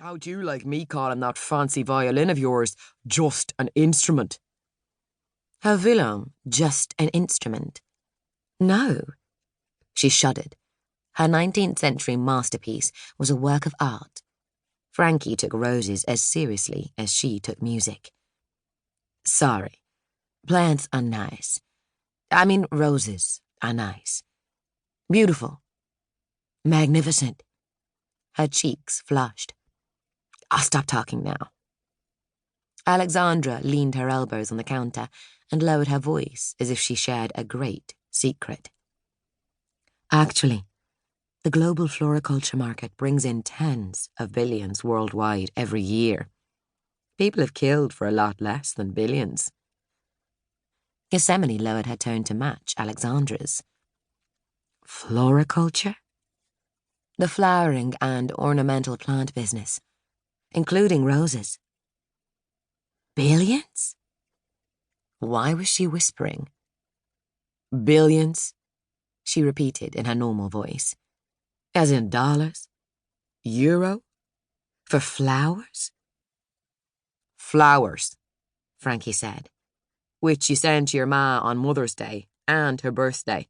How'd you like me calling that fancy violin of yours just an instrument? Her violin just an instrument? No. She shuddered. Her 19th century masterpiece was a work of art. Frankie took roses as seriously as she took music. Sorry. Plants are nice. I mean, roses are nice. Beautiful. Magnificent. Her cheeks flushed. I'll stop talking now. Alexandra leaned her elbows on the counter and lowered her voice as if she shared a great secret. Actually, the global floriculture market brings in tens of billions worldwide every year. People have killed for a lot less than billions. Gethsemane lowered her tone to match Alexandra's. Floriculture? The flowering and ornamental plant business, including roses. Billions? Why was she whispering? Billions, she repeated in her normal voice. As in dollars? Euro? For flowers? Flowers, Frankie said, which you send to your ma on Mother's Day and her birthday.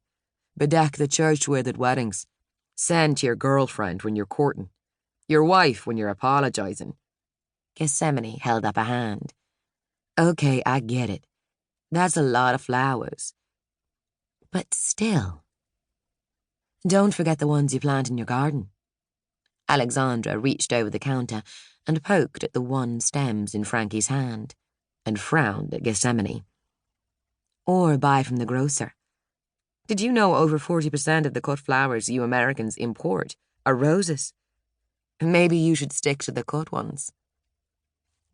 Bedeck the church with at weddings. Send to your girlfriend when you're courting. Your wife when you're apologising. Gethsemane held up a hand. Okay, I get it. That's a lot of flowers. But still. Don't forget the ones you plant in your garden. Alexandra reached over the counter and poked at the one stems in Frankie's hand, and frowned at Gethsemane. Or buy from the grocer. Did you know over 40% of the cut flowers you Americans import are roses? Maybe you should stick to the cut ones.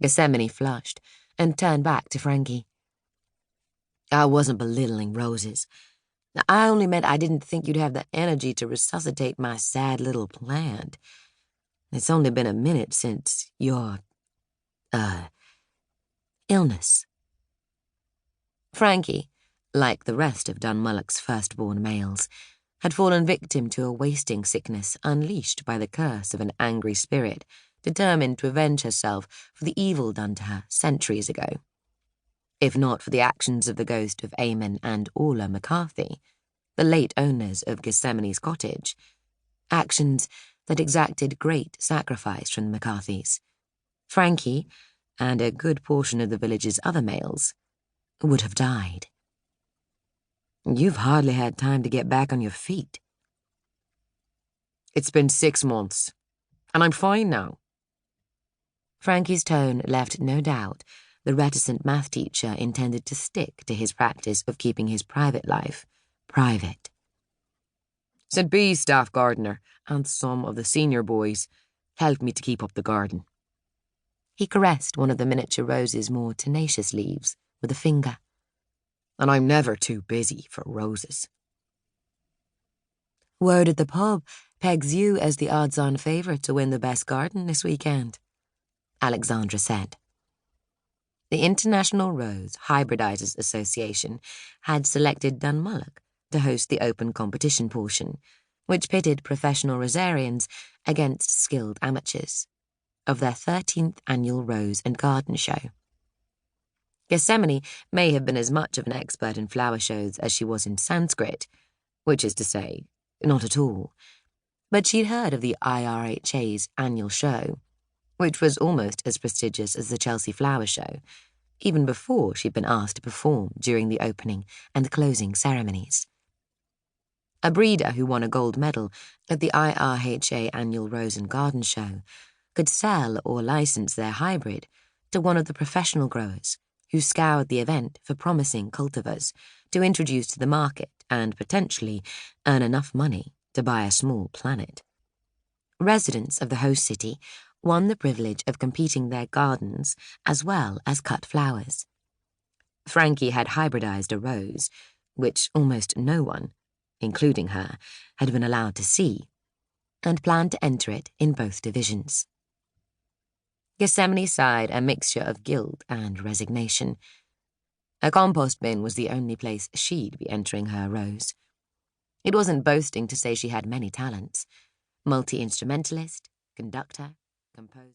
Gethsemane flushed and turned back to Frankie. I wasn't belittling roses. I only meant I didn't think you'd have the energy to resuscitate my sad little plant. It's only been a minute since your, illness. Frankie, like the rest of Dunmullach's firstborn males, had fallen victim to a wasting sickness unleashed by the curse of an angry spirit determined to avenge herself for the evil done to her centuries ago. If not for the actions of the ghost of Eamon and Orla McCarthy, the late owners of Gethsemane's cottage, actions that exacted great sacrifice from the McCarthys, Frankie, and a good portion of the village's other males, would have died. You've hardly had time to get back on your feet. It's been 6 months, and I'm fine now. Frankie's tone left no doubt the reticent math teacher intended to stick to his practice of keeping his private life private. St. B's staff gardener and some of the senior boys helped me to keep up the garden. He caressed one of the miniature rose's more tenacious leaves with a finger. And I'm never too busy for roses. Word at the pub pegs you as the odds-on favourite to win the best garden this weekend, Alexandra said. The International Rose Hybridizers Association had selected Dunmullach to host the open competition portion, which pitted professional rosarians against skilled amateurs, of their 13th annual Rose and Garden Show. Gethsemane may have been as much of an expert in flower shows as she was in Sanskrit, which is to say, not at all, but she'd heard of the IRHA's annual show, which was almost as prestigious as the Chelsea Flower Show, even before she'd been asked to perform during the opening and closing ceremonies. A breeder who won a gold medal at the IRHA annual Rose and Garden Show could sell or license their hybrid to one of the professional growers who scoured the event for promising cultivars to introduce to the market and potentially earn enough money to buy a small planet. Residents of the host city won the privilege of competing their gardens as well as cut flowers. Frankie had hybridized a rose, which almost no one, including her, had been allowed to see, and planned to enter it in both divisions. Gethsemane sighed a mixture of guilt and resignation. A compost bin was the only place she'd be entering her rose. It wasn't boasting to say she had many talents. Multi-instrumentalist, conductor, composer.